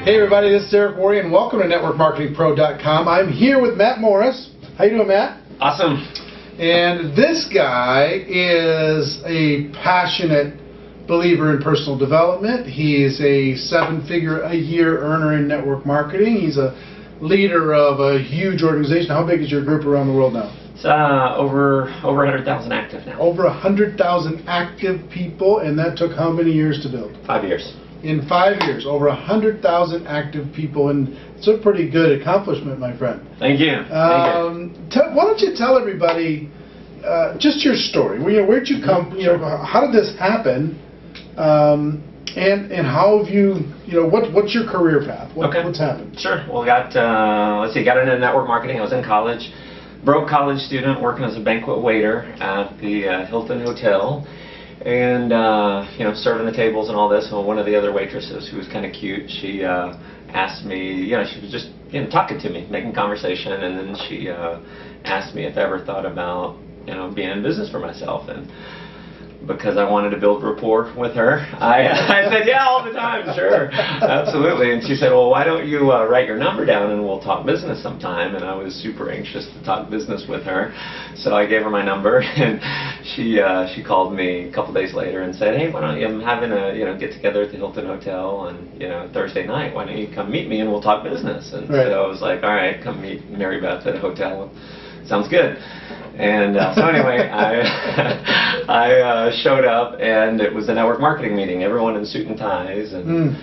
Hey everybody, this is Worre, and welcome to NetworkMarketingPro.com. I'm here with Matt Morris. How you doing, Matt? Awesome. And this guy is a passionate believer in personal development. He is a seven-figure-a-year earner in network marketing. He's a leader of a huge organization. How big is your group around the world now? It's over 100,000 active now. Over 100,000 active people, and that took how many years to build? 5 years. In 5 years, over 100,000 active people, and it's a pretty good accomplishment, my friend. Thank you. Why don't you tell everybody just your story? Where'd you come? How did this happen? And how have you? What's your career path? What's happened? Sure. Well, got into network marketing. I was in college, broke college student, working as a banquet waiter at the Hilton Hotel. And serving the tables and all this. And one of the other waitresses, who was kind of cute, she asked me, she was just talking to me, making conversation, and then she asked me if I ever thought about being in business for myself. And because I wanted to build rapport with her, I said, yeah, all the time, sure, absolutely. And she said, well, why don't you write your number down and we'll talk business sometime? And I was super anxious to talk business with her, so I gave her my number, and she called me a couple days later and said, hey, why don't you? I'm having a get together at the Hilton Hotel on Thursday night. Why don't you come meet me and we'll talk business? And so I was like, all right, come meet Mary Beth at a hotel. Sounds good. And so anyway, I showed up, and it was a network marketing meeting. Everyone in suit and ties, and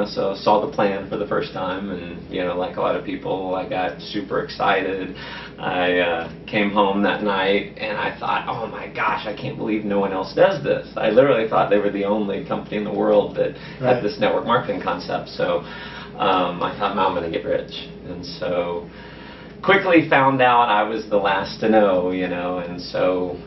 so saw the plan for the first time, and like a lot of people, I got super excited. I came home that night, and I thought, oh my gosh, I can't believe no one else does this. I literally thought they were the only company in the world that had this network marketing concept. So I thought, now I'm going to get rich, and so quickly found out I was the last to know, and so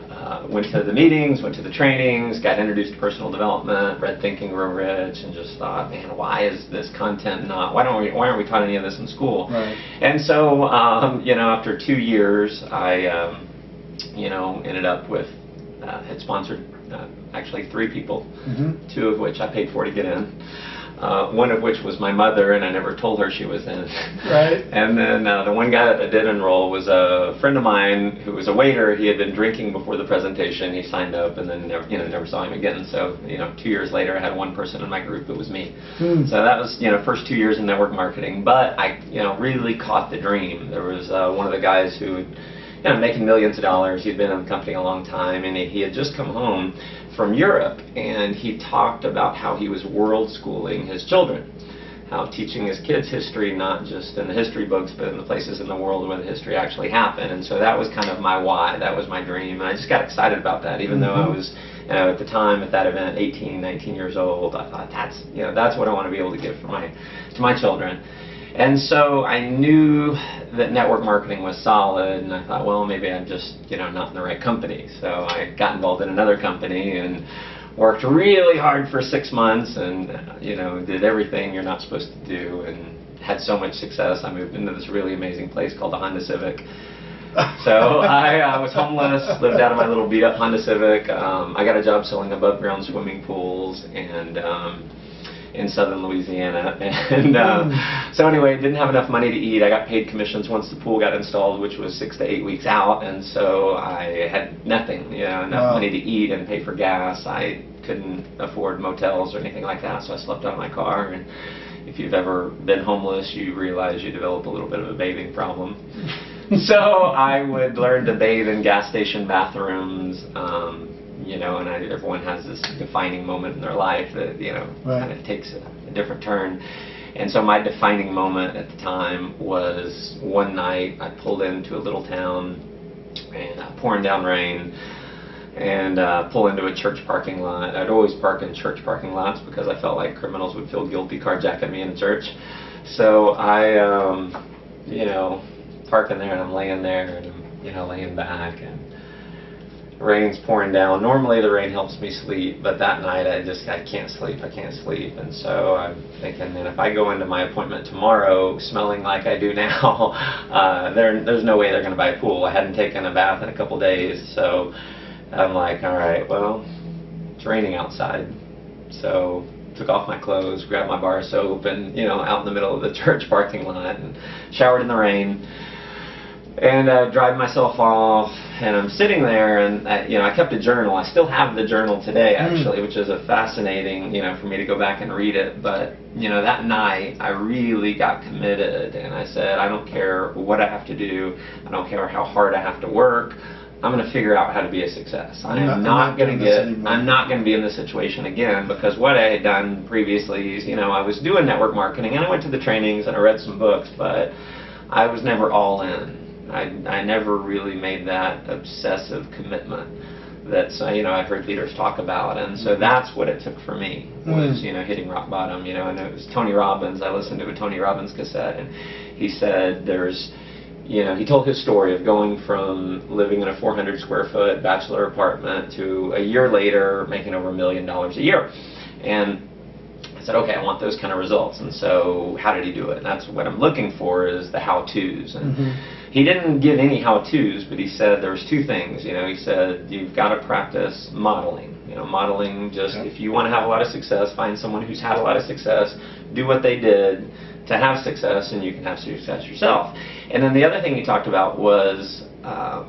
went to the meetings, went to the trainings, got introduced to personal development, read Think and Grow Rich, and just thought, man, why is this content not? Why aren't we taught any of this in school? Right. And so, after 2 years, I, ended up with had sponsored actually 3 people, 2 of which I paid for to get in. One of which was my mother, and I never told her she was in. Right. And then the one guy that I did enroll was a friend of mine who was a waiter. He had been drinking before the presentation. He signed up, and then never saw him again. So 2 years later, I had one person in my group. It was me. So that was first 2 years in network marketing. But I really caught the dream. There was one of the guys who making millions of dollars. He'd been in the company a long time, and he had just come home from Europe, and he talked about how he was world schooling his children, how teaching his kids history, not just in the history books, but in the places in the world where the history actually happened. And so that was kind of my why, that was my dream, and I just got excited about that, even though I was at the time at that event 18, 19 years old. I thought that's what I want to be able to give to my children. And so I knew that network marketing was solid, and I thought, well, maybe I'm just not in the right company. So I got involved in another company and worked really hard for 6 months, and did everything you're not supposed to do, and had so much success. I moved into this really amazing place called the Honda Civic. So I was homeless, lived out of my little beat-up Honda Civic. I got a job selling above-ground swimming pools and in southern Louisiana, and so anyway, didn't have enough money to eat. I got paid commissions once the pool got installed, which was 6 to 8 weeks out, and so I had nothing, enough money to eat and pay for gas. I couldn't afford motels or anything like that, so I slept out of my car. And if you've ever been homeless, you realize you develop a little bit of a bathing problem. So I would learn to bathe in gas station bathrooms. And everyone has this defining moment in their life that, kind of takes a different turn. And so my defining moment at the time was one night I pulled into a little town, and pouring down rain, and pull into a church parking lot. I'd always park in church parking lots because I felt like criminals would feel guilty carjacking me in a church. So I, park in there, and I'm laying there, and I'm, laying back, and rain's pouring down. Normally the rain helps me sleep, but that night I can't sleep. And so I'm thinking, man, if I go into my appointment tomorrow smelling like I do now, there's no way they're going to buy a pool. I hadn't taken a bath in a couple days, so I'm like, all right, well, it's raining outside, so took off my clothes, grabbed my bar of soap, and out in the middle of the church parking lot, and showered in the rain, and dried myself off. And I'm sitting there, and I kept a journal. I still have the journal today, actually, which is a fascinating, for me to go back and read it. But that night, I really got committed, and I said, I don't care what I have to do. I don't care how hard I have to work. I'm going to figure out how to be a success. I'm not going to be in this situation again, because what I had done previously is, I was doing network marketing, and I went to the trainings and I read some books, but I was never all in. I never really made that obsessive commitment that I've heard leaders talk about, and so that's what it took for me, was hitting rock bottom. I know it was Tony Robbins. I listened to a Tony Robbins cassette, and he said he told his story of going from living in a 400 square foot bachelor apartment to a year later making over $1 million a year. And I said, okay, I want those kind of results. And so how did he do it? And that's what I'm looking for, is the how-tos. And he didn't give any how-tos, but he said there was two things. He said you've got to practice modeling. Modeling, if you want to have a lot of success, find someone who's had a lot of success, do what they did to have success, and you can have success yourself. And then the other thing he talked about was a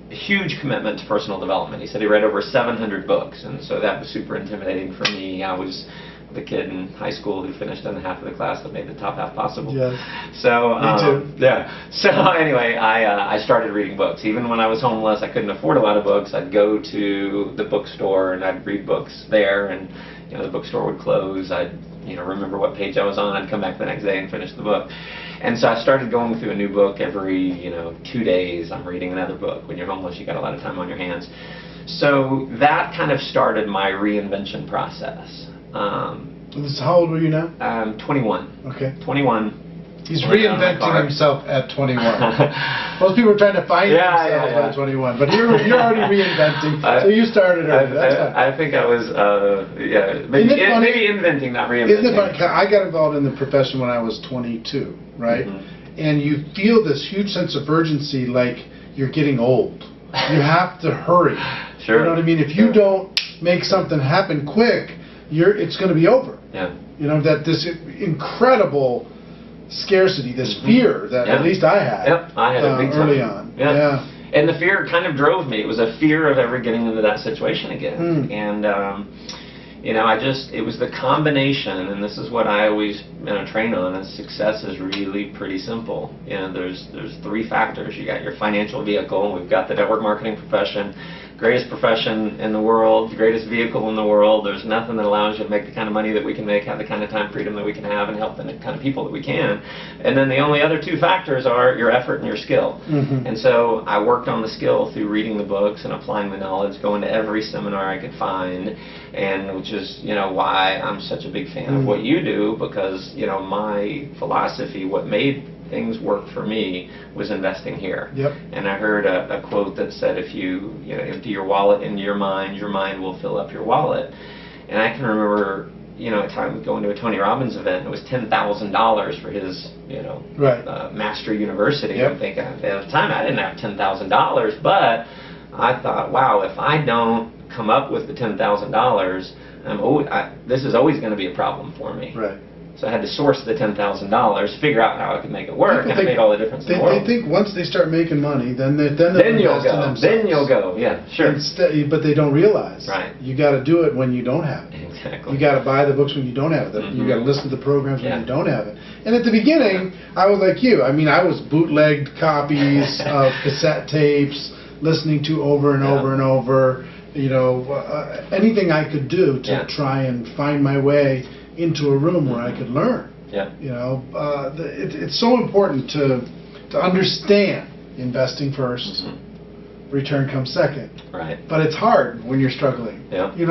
huge commitment to personal development. He said he read over 700 books, and so that was super intimidating for me. I was the kid in high school who finished in the half of the class that made the top half possible. Yes. So me too. Yeah. So anyway, I started reading books. Even when I was homeless, I couldn't afford a lot of books. I'd go to the bookstore and I'd read books there, and the bookstore would close. I'd remember what page I was on. I'd come back the next day and finish the book. And so I started going through a new book every 2 days. I'm reading another book. When you're homeless, you got a lot of time on your hands. So that kind of started my reinvention process. How old were you now? I'm 21. Okay. 21. He's reinventing himself at 21. Most people are trying to find themselves at 21, but you're already reinventing. So you started early. That's fine. I think I was, maybe inventing, not reinventing. Isn't it funny? I got involved in the profession when I was 22, right? And you feel this huge sense of urgency, like you're getting old. You have to hurry. Sure. You know what I mean? If you don't make something happen quick, it's going to be over. Yeah. That this incredible scarcity, this fear that at least I had. Yep, I had it big time. Early on. Yeah. And the fear kind of drove me. It was a fear of ever getting into that situation again. And it was the combination, and this is what I always train on, is success is really pretty simple. There's three factors. You got your financial vehicle. We've got the network marketing profession. Greatest profession in the world, greatest vehicle in the world. There's nothing that allows you to make the kind of money that we can make, have the kind of time freedom that we can have, and help the kind of people that we can. And then the only other two factors are your effort and your skill. And so I worked on the skill through reading the books and applying the knowledge, going to every seminar I could find, and which is why I'm such a big fan of what you do, because my philosophy, what made things work for me, was investing here. Yep. And I heard a quote that said, if you empty your wallet into your mind will fill up your wallet. And I can remember a time going to a Tony Robbins event. It was $10,000 for his Master University. Yep. I'm thinking, at the time I didn't have $10,000, but I thought, wow, if I don't come up with the $10,000, this is always going to be a problem for me. Right. So I had to source the $10,000, figure out how I could make it work, and it made all the difference in the world. They think once they start making money, then you'll go. Then you'll go. Yeah, sure. But they don't realize. Right. You got to do it when you don't have it. Exactly. You got to buy the books when you don't have it. You got to listen to the programs when you don't have it. And at the beginning, I was like you. I mean, I was bootlegged copies of cassette tapes, listening to over and over and over. Anything I could do to try and find my way into a room where I could learn. Yeah. It's so important to understand investing first, return comes second. Right. But it's hard when you're struggling. Yeah. You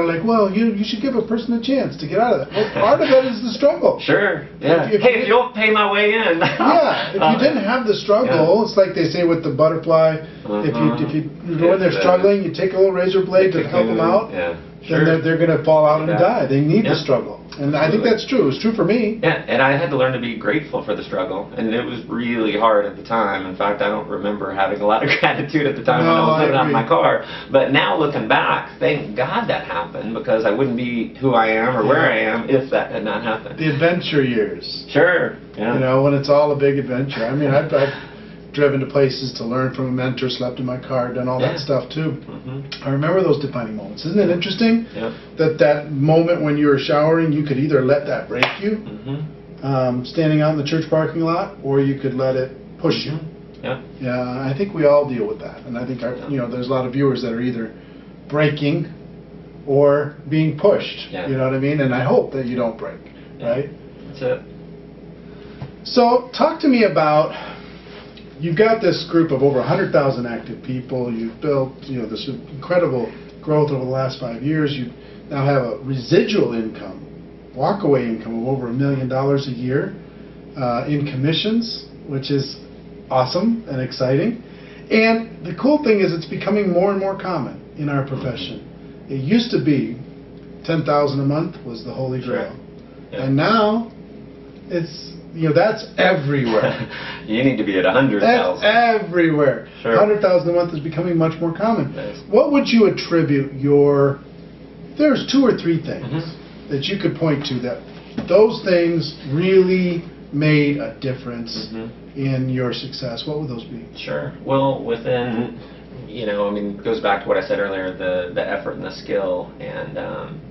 should give a person a chance to get out of that. Well, part of it is the struggle. Sure. Yeah. If you'll pay my way in. Yeah. If you didn't have the struggle, it's like they say with the butterfly. If you when they're struggling, you take a little razor blade to help them out. Yeah. Sure. then they're going to fall out and die. They need Yeah. the struggle. And I think that's true. It's true for me. Yeah, and I had to learn to be grateful for the struggle, and it was really hard at the time. In fact, I don't remember having a lot of gratitude at the time when I was living out of my car. But now looking back, thank God that happened, because I wouldn't be who I am or where I am if that had not happened. The adventure years. Sure. Yeah. You know, when it's all a big adventure. I mean, I've driven to places to learn from a mentor, slept in my car, done all that stuff too. I remember those defining moments. Isn't it interesting that moment when you were showering, you could either let that break you, standing out in the church parking lot, or you could let it push you. Yeah, I think we all deal with that, and I think you know, there's a lot of viewers that are either breaking or being pushed. You know what I mean? And I hope that you don't break. Right? That's it. So talk to me about. You've got this group of over 100,000 active people. You've built, you know, this incredible growth over the last 5 years. You now have a residual income, walkaway income of over $1 million a year in commissions, which is awesome and exciting. And the cool thing is, it's becoming more and more common in our profession. It used to be $10,000 a month was the holy grail, and now it's, you know, that's everywhere. You need to be at 100,000. That's everywhere. 100,000 a month is becoming much more common. What would you attribute your? There's 2 or 3 things that you could point to that those things really made a difference in your success. What would those be? Sure. Well, within, you know, I mean, it goes back to what I said earlier, the effort and the skill, and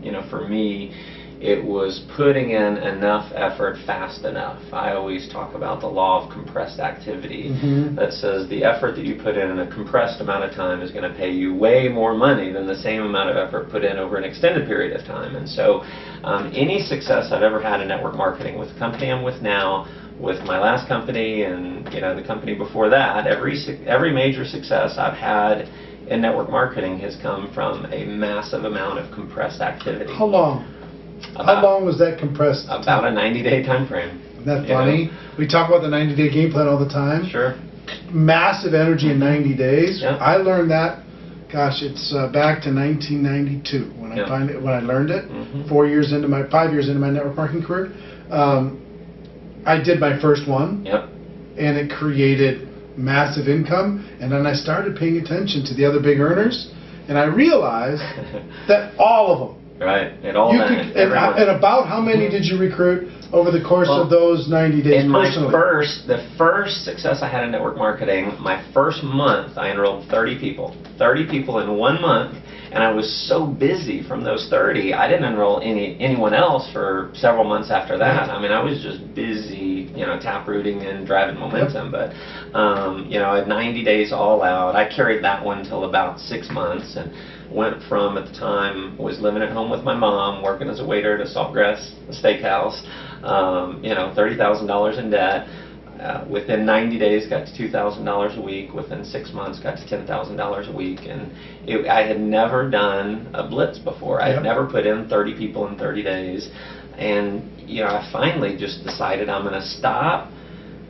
you know, for me, it was putting in enough effort fast enough. I always talk about the law of compressed activity that says the effort that you put in a compressed amount of time is going to pay you way more money than the same amount of effort put in over an extended period of time. And so any success I've ever had in network marketing with the company I'm with now, with my last company, and you know, the company before that, every major success I've had in network marketing has come from a massive amount of compressed activity. How long? How long was that compressed? About a 90-day time frame. Isn't that funny? We talk about the 90-day game plan all the time. Sure. Massive energy in 90 days. I learned that, gosh, it's back to 1992 when I learned it. 5 years into my network marketing career. I did my first one. And it created massive income. And then I started paying attention to the other big earners, and I realized that all of them. Right, it all and about how many did you recruit over the course of those 90 days personally? The first success I had in network marketing, my first month, I enrolled 30 people. 30 people in 1 month, and I was so busy from those 30, I didn't enroll anyone else for several months after that. I mean, I was just busy, you know, taprooting and driving momentum. But, you know, at 90 days all out, I carried that one till about 6 months, and went from, at the time, was living at home with my mom, working as a waiter at a Saltgrass Steakhouse, you know, $30,000 in debt. Within 90 days, got to $2,000 a week. Within 6 months, got to $10,000 a week. And I had never done a blitz before. I had never put in 30 people in 30 days. And, you know, I finally just decided I'm going to stop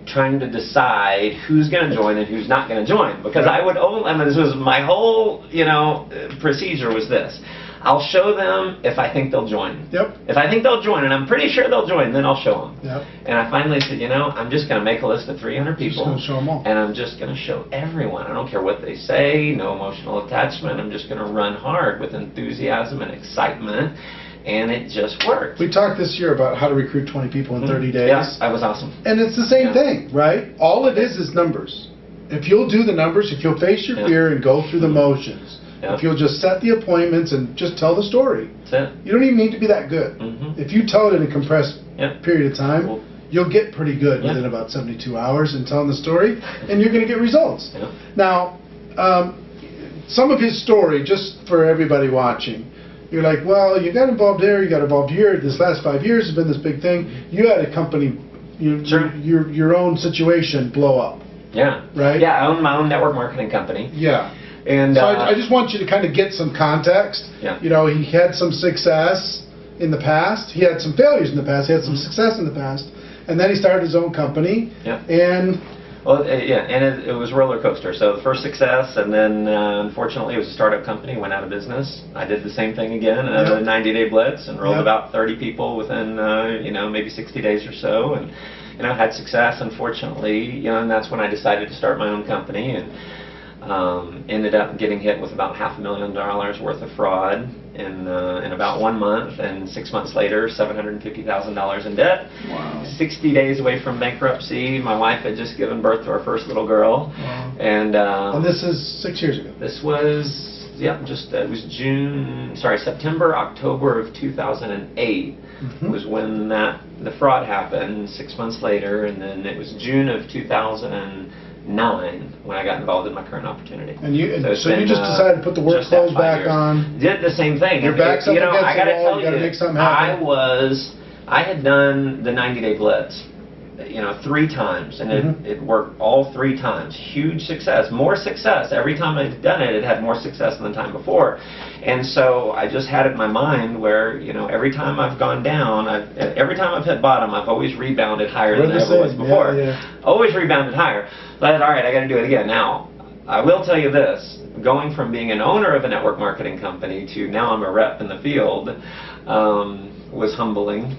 trying to decide who's going to join and who's not going to join, because I would only, I mean, this was my whole, you know, procedure was this: I'll show them if I think they'll join. If I think they'll join, and I'm pretty sure they'll join, then I'll show them. And I finally said, you know, I'm just going to make a list of 300 people, show them all. and I'm just going to show everyone. I don't care what they say, no emotional attachment. I'm just going to run hard with enthusiasm and excitement. And it just worked. We talked this year about how to recruit 20 people in 30 days. Yeah, that was awesome. And it's the same thing, right? All it is numbers. If you'll do the numbers, if you'll face your fear and go through the motions, if you'll just set the appointments and just tell the story, that's it. You don't even need to be that good. If you tell it in a compressed period of time, you'll get pretty good within about 72 hours in telling the story, and you're going to get results. Now, some of his story, just for everybody watching, you're like, well, you got involved there, you got involved here. This last 5 years has been this big thing. You had a company, your own situation blow up. Right? Yeah, I own my own network marketing company. And so I just want you to kind of get some context. You know, he had some success in the past. He had some failures in the past. He had some success in the past. And then he started his own company. And Well, yeah, and it was a roller coaster. So the first success, and then unfortunately it was a startup company, went out of business. I did the same thing again, another 90-day blitz, enrolled about 30 people within maybe 60 days or so, and had success. Unfortunately, and that's when I decided to start my own company, and ended up getting hit with about $500,000 worth of fraud in about 1 month, and 6 months later, $750,000 in debt. Wow. 60 days away from bankruptcy. My wife had just given birth to our first little girl. Wow. And this is 6 years ago. This was it was September, October of 2008 was when the fraud happened. 6 months later, and then it was June of 2009 when I got involved in my current opportunity. And you just decided to put the work clothes back on. Did the same thing. Your back's up against the wall. I got to tell you, make something happen. I had done the 90-day blitz, 3 times, and it worked all 3 times. Huge success, more success. Every time I'd done it, it had more success than the time before. And so I just had it in my mind where, every time I've gone down, every time I've hit bottom, I've always rebounded higher than I ever was before. Always rebounded higher. But all right, I got to do it again. Now, I will tell you this. Going from being an owner of a network marketing company to now I'm a rep in the field was humbling.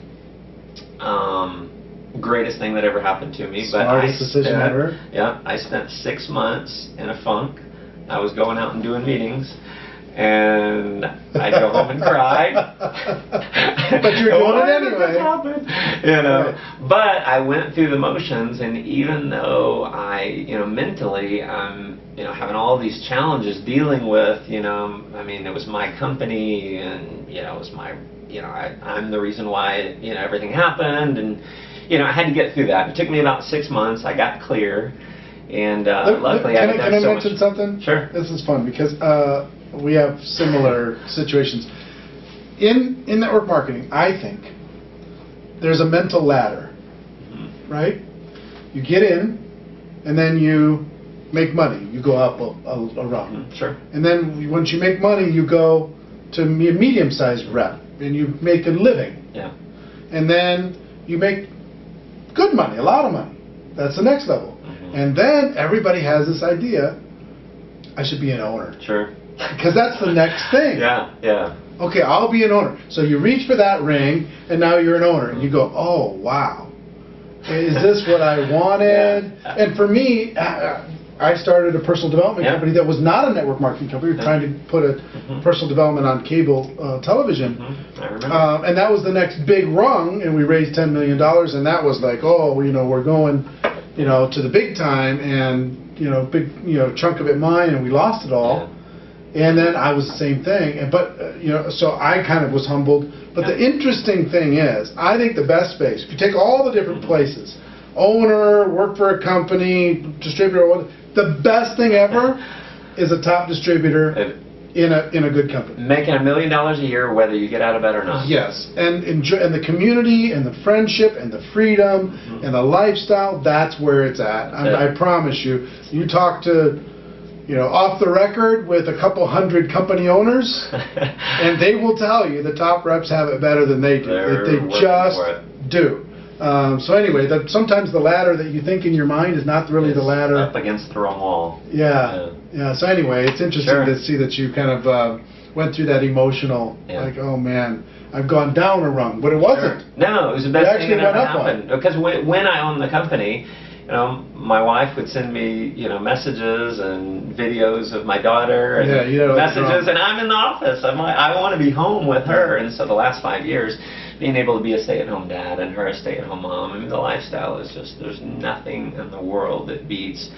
Greatest thing that ever happened to me. Smartest decision ever. Yeah, I spent 6 months in a funk. I was going out and doing meetings, and I'd go home and cry. But you're doing it anyway. Right. But I went through the motions, and even though I, mentally, I'm, having all these challenges dealing with, it was my company, and it was my, I'm the reason why, everything happened, and. I had to get through that. It took me about 6 months. I got clear, and luckily I Can I mention something? Sure. This is fun because we have similar situations. In network marketing, I think there's a mental ladder, right? You get in, and then you make money. You go up a rung. Sure. And then once you make money, you go to a medium-sized rep, and you make a living. Yeah. And then you make good money, a lot of money. That's the next level. And then everybody has this idea, I should be an owner. Sure. Because that's the next thing. Yeah. Okay, I'll be an owner. So you reach for that ring, and now you're an owner. And you go, oh, wow. Is this what I wanted? And for me, I started a personal development company that was not a network marketing company. We were trying to put a personal development on cable television. I remember. And that was the next big rung, and we raised $10 million, and that was like, oh, we're going, to the big time, and, big, chunk of it mine, and we lost it all. And then I was the same thing, so I kind of was humbled. But the interesting thing is, I think the best space, if you take all the different places, owner, work for a company, distributor, the best thing ever is a top distributor in a good company. Making $1 million a year, whether you get out of bed or not. Yes, and the community, and the friendship, and the freedom, and the lifestyle. That's where it's at. I promise you. You talk to, off the record with a couple hundred company owners, and they will tell you the top reps have it better than they do. They just do. So anyway, sometimes the ladder that you think in your mind is not really the ladder. Up against the wrong wall. Yeah. So anyway, it's interesting to see that you kind of went through that emotional, like, oh man, I've gone down a rung, but it wasn't. No, it was the best thing that ever happened. Because when I owned the company, my wife would send me, messages and videos of my daughter and messages, and I'm in the office. I'm like, I want to be home with her. And so the last 5 years, being able to be a stay-at-home dad and her a stay-at-home mom, the lifestyle is just, there's nothing in the world that beats,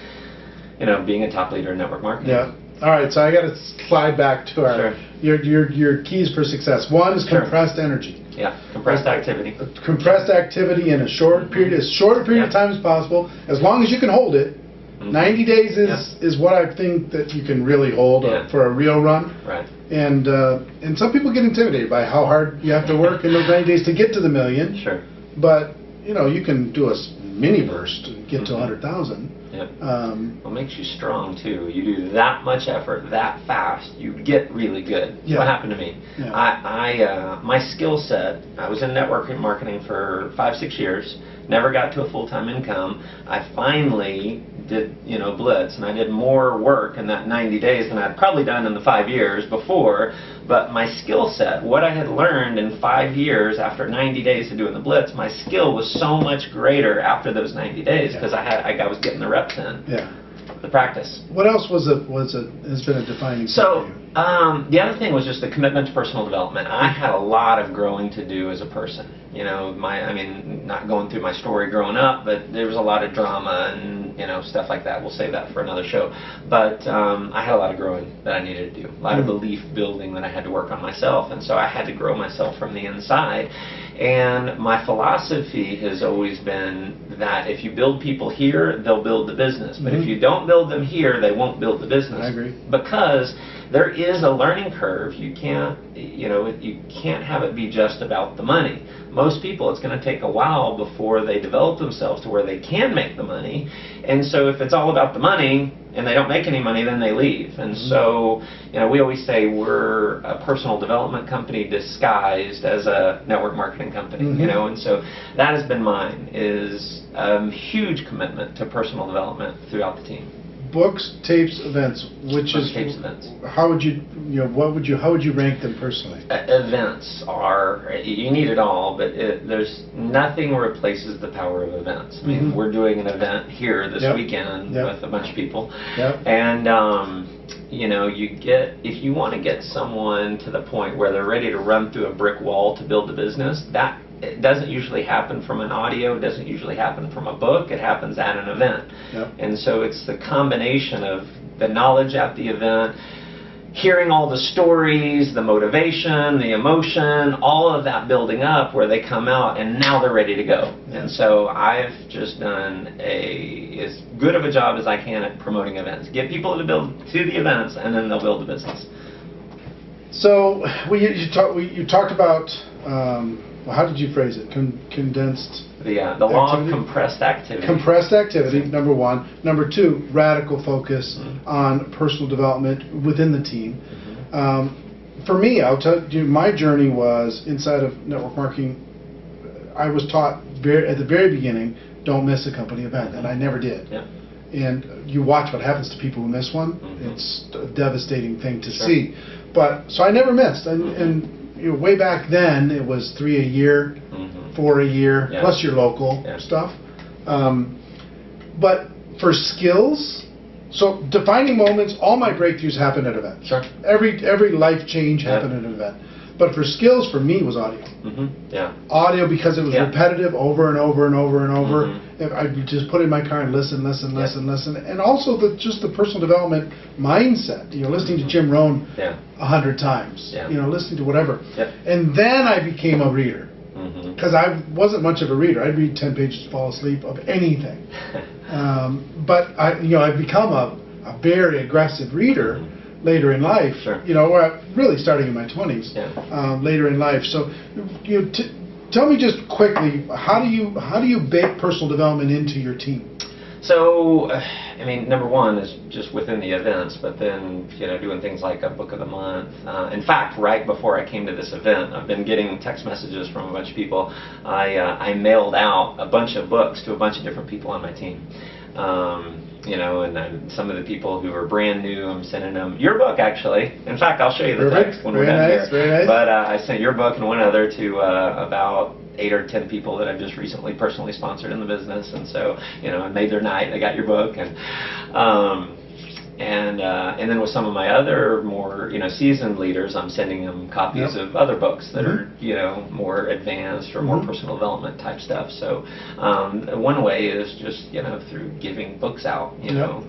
being a top leader in network marketing. Yeah. All right, so I got to slide back to your keys for success. One is compressed energy. Yeah, compressed activity. Compressed activity in a short period, as short a period of time as possible, as long as you can hold it. 90 days is what I think that you can really hold for a real run. Right. And some people get intimidated by how hard you have to work in those 90 days to get to the million. Sure. But you can do a mini burst and get to 100,000. Yep. It makes you strong too. You do that much effort that fast, you get really good. Yeah. What happened to me? Yeah. My skill set. I was in network marketing for 5-6 years. never got to a full-time income. I finally did, Blitz, and I did more work in that 90 days than I'd probably done in the 5 years before. But my skill set, what I had learned in 5 years after 90 days of doing the Blitz, my skill was so much greater after those 90 days because I was getting the reps in. Yeah. The practice. What else has been a defining so for you? The other thing was just the commitment to personal development. I had a lot of growing to do as a person. Not going through my story growing up, but there was a lot of drama and stuff like that. We'll save that for another show. But I had a lot of growing that I needed to do. A lot of belief building that I had to work on myself, and so I had to grow myself from the inside. And my philosophy has always been that if you build people here, they'll build the business. But if you don't build them here, they won't build the business. I agree. Because there is a learning curve. You can't have it be just about the money. Most people, it's going to take a while before they develop themselves to where they can make the money. And so if it's all about the money and they don't make any money, then they leave. And so, we always say we're a personal development company disguised as a network marketing company, and so that has been mine, is a huge commitment to personal development throughout the team. Books, tapes, events. Tapes, events. How would you how would you rank them personally? Events are, you need it all, but there's nothing replaces the power of events. I mean, we're doing an event here this weekend with a bunch of people, and if you want to get someone to the point where they're ready to run through a brick wall to build a business, it doesn't usually happen from an audio, it doesn't usually happen from a book, it happens at an event. And so it's the combination of the knowledge at the event, hearing all the stories, the motivation, the emotion, all of that building up where they come out and now they're ready to go. And so I've just done as good of a job as I can at promoting events. Get people to the events and then they'll build the business. So you talked about, how did you phrase it? Condensed. The law of compressed activity. Compressed activity, number one. Number two, radical focus on personal development within the team. For me, I'll tell you, my journey was inside of network marketing. I was taught at the very beginning, don't miss a company event, and I never did. And you watch what happens to people who miss one. It's a devastating thing to see. But so I never missed, and way back then it was 3 a year, 4 a year, plus your local stuff. But for skills, so defining moments, all my breakthroughs happen at events. Every life change happened at an event. But for skills, for me, was audio. Audio, because it was repetitive over and over and over and over. I'd just put it in my car and listen. And also just the personal development mindset. Listening to Jim Rohn 100 times. Listening to whatever. And then I became a reader. Because I wasn't much of a reader. I'd read 10 pages to fall asleep of anything. But I've become a very aggressive reader later in life, really starting in my 20s, later in life. So, tell me just quickly, how do you bake personal development into your team? So, number one is just within the events, but then, doing things like a book of the month. In fact, right before I came to this event, I've been getting text messages from a bunch of people. I mailed out a bunch of books to a bunch of different people on my team. And some of the people who are brand new, I'm sending them your book, actually. In fact, I'll show you the text when we're done here. Very nice. But I sent your book and one other to about 8 or 10 people that I've just recently personally sponsored in the business, and so I made their night. They got your book, and then with some of my other more seasoned leaders, I'm sending them copies of other books that are more advanced or more personal development type stuff. So one way is just through giving books out,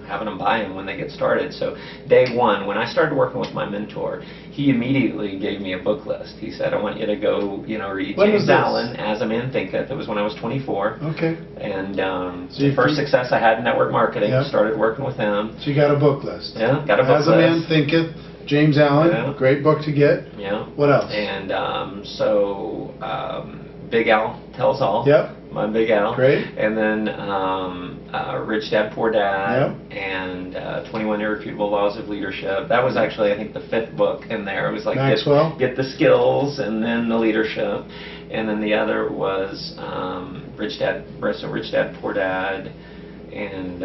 having them buy them when they get started. So day one, when I started working with my mentor, he immediately gave me a book list. He said, I want you to go read James Allen, As a Man Thinketh. It was when I was 24. Okay. And so the first success I had in network marketing, started working with him. So you got a book list. Yeah, got a book list. As a Man Thinketh, James Allen, great book to get. Yeah. What else? And Big Al Tells All. Yep. My Big Al. Great. And then Rich Dad Poor Dad. Yep. And 21 Irrefutable Laws of Leadership. That was actually, I think, the 5th book in there. It was like get the skills and then the leadership. And then the other was Rich Dad Poor Dad, and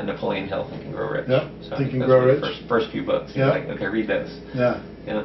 Napoleon Hill, Think and Grow Rich. Yep. So Think and Grow Rich. First few books. Yep. Like, okay, read those. Yeah. Yeah.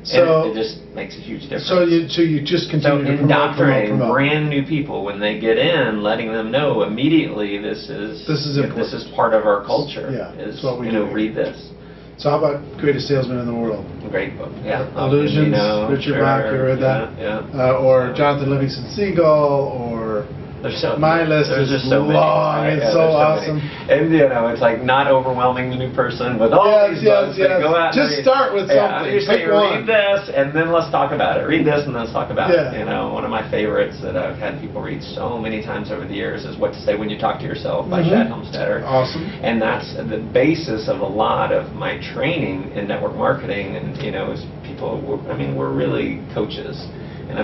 So and it just makes a huge difference. So you just continue to indoctrinating promote. brand new people when they get in, letting them know immediately this is important. This is part of our culture. Yeah. Is what we do. Read this. So how about Greatest Salesman in the World? Great book. Yeah. Illusions. Richard Bach. You read that? Yeah. Or Jonathan Livingston Seagull, or. My list is just so long. Many. It's so awesome. And it's like not overwhelming the new person with all these books. Go out just start with something. You say, read this, and then let's talk about it. Read this, and then let's talk about it. One of my favorites that I've had people read so many times over the years is What to Say When You Talk to Yourself by Shad Helmstetter. Awesome. And that's the basis of a lot of my training in network marketing. And is people. We're really coaches.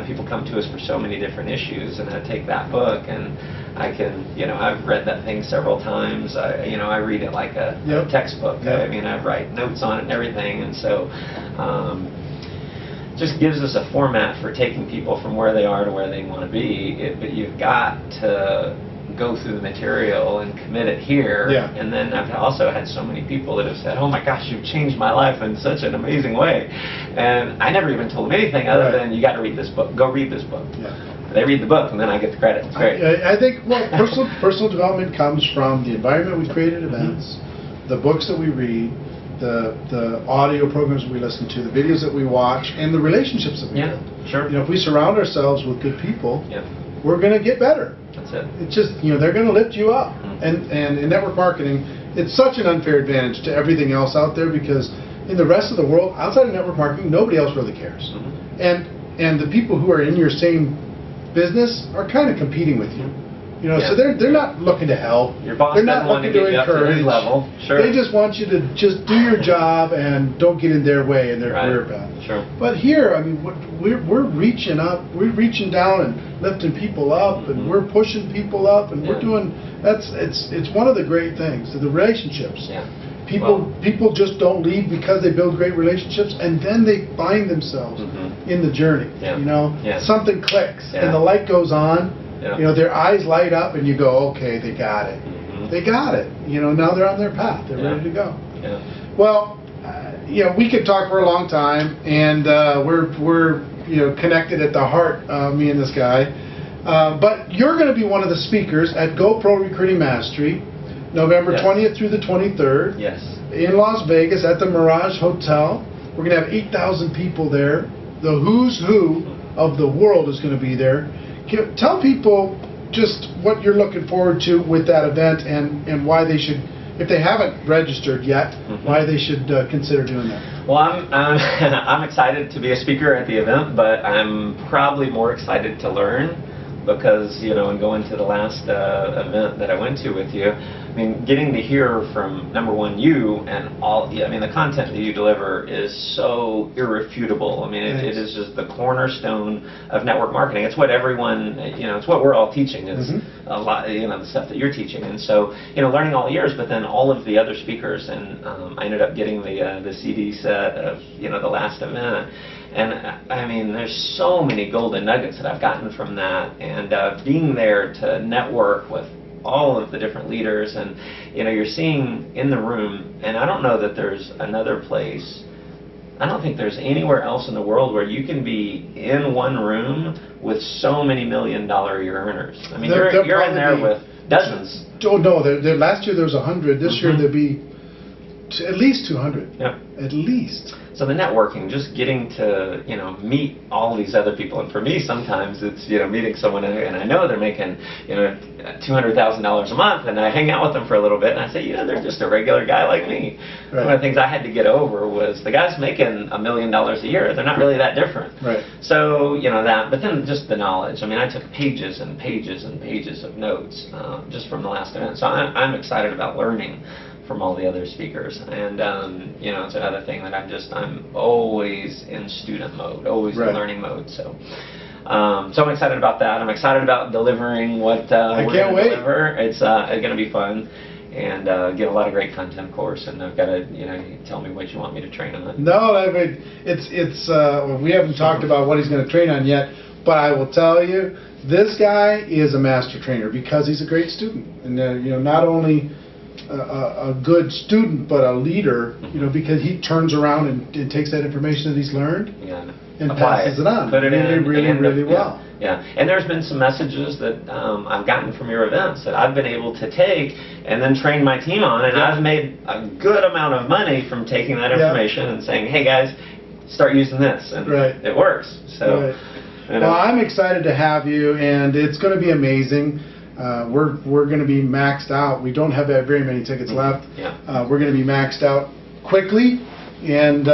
People come to us for so many different issues, and I take that book and I can, I've read that thing several times. I read it like a textbook. Yep. I write notes on it and everything, and so just gives us a format for taking people from where they are to where they want to be. But you've got to go through the material and commit it here. Yeah. And then I've also had so many people that have said, "Oh my gosh, you've changed my life in such an amazing way," and I never even told them anything other than, "You got to read this book. Go read this book." Yeah. They read the book, and then I get the credit. It's great. I think personal development comes from the environment we create at events, the books that we read, the audio programs we listen to, the videos that we watch, and the relationships that we build. Sure. If we surround ourselves with good people, we're going to get better. That's it. It's just, they're going to lift you up. And in network marketing, it's such an unfair advantage to everything else out there, because in the rest of the world, outside of network marketing, nobody else really cares. And the people who are in your same business are kind of competing with you. So they're not looking to help. Your boss they're not want looking to to encourage. Level. Sure. They just want you to just do your job and don't get in their way in their career path. Sure. But here, we're reaching up, we're reaching down and lifting people up, and we're pushing people up, and we're doing. It's one of the great things, the relationships. Yeah. People just don't leave because they build great relationships, and then they find themselves in the journey. Something clicks, and the light goes on. Their eyes light up, and you go, okay, they got it. They got it. Now they're on their path. They're ready to go. Well, we could talk for a long time, and we're connected at the heart, me and this guy. But you're going to be one of the speakers at GoPro Recruiting Mastery, November 20th through the 23rd. Yes. In Las Vegas at the Mirage Hotel. We're going to have 8,000 people there. The who's who of the world is going to be there. Tell people just what you're looking forward to with that event, and why they should, if they haven't registered yet, why they should consider doing that. Well, I'm excited to be a speaker at the event, but I'm probably more excited to learn, because in going to the last event that I went to with you, getting to hear from, number one, you, and all, the content that you deliver is so irrefutable. It is just the cornerstone of network marketing. It's what everyone, it's what we're all teaching. Is a lot, the stuff that you're teaching. And so, learning all the years, but then all of the other speakers, and I ended up getting the CD set of, the last event. And there's so many golden nuggets that I've gotten from that, and being there to network with all of the different leaders, and you're seeing in the room, and I don't know that there's another place, I don't think there's anywhere else in the world where you can be in one room with so many $1 million a year earners. You're in there with dozens. Oh no, last year there was 100. This year there'll be at least 200. Yep. At least. So the networking, just getting to meet all these other people, and for me sometimes it's meeting someone and I know they're making $200,000 a month, and I hang out with them for a little bit and I say they're just a regular guy like me. Right. One of the things I had to get over was the guy's making $1 million a year. They're not really that different. Right. So that, but then just the knowledge. I took pages and pages and pages of notes just from the last event. So I'm excited about learning from all the other speakers, and it's another thing that I'm always in student mode, always in learning mode. So So I'm excited about that. I'm excited about delivering what we're going to deliver. It's going to be fun. And get a lot of great content, of course. And I've got to, you tell me what you want me to train on. No, I mean, we haven't talked about what he's going to train on yet, but I will tell you, this guy is a master trainer because he's a great student, and not only a good student but a leader, because he turns around and takes that information that he's learned and passes it on. Put it in really well. Yeah, and there's been some messages that I've gotten from your events that I've been able to take and then train my team on, and I've made a good amount of money from taking that information and saying, hey guys, start using this, and it works. So, well, I'm excited to have you, and it's going to be amazing. We're going to be maxed out. We don't have very many tickets left. We're going to be maxed out quickly, and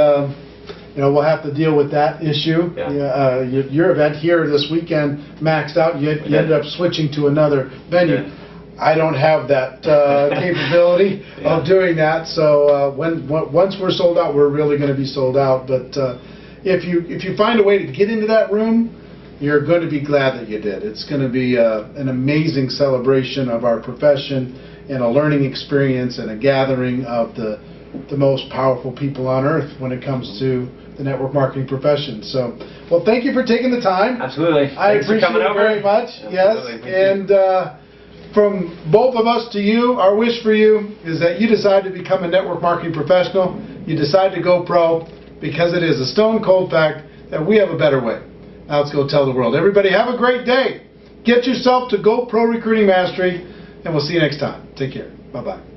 we'll have to deal with that issue. Your event here this weekend maxed out. You ended up switching to another venue. I don't have that capability of doing that. So once we're sold out, we're really going to be sold out. But if you find a way to get into that room, you're going to be glad that you did. It's going to be an amazing celebration of our profession and a learning experience and a gathering of the most powerful people on earth when it comes to the network marketing profession. So, well, thank you for taking the time. Absolutely. I appreciate it very much. Absolutely. Yes, and from both of us to you, our wish for you is that you decide to become a network marketing professional. You decide to go pro, because it is a stone cold fact that we have a better way. Now let's go tell the world. Everybody have a great day. Get yourself to Go Pro Recruiting Mastery, and we'll see you next time. Take care. Bye-bye.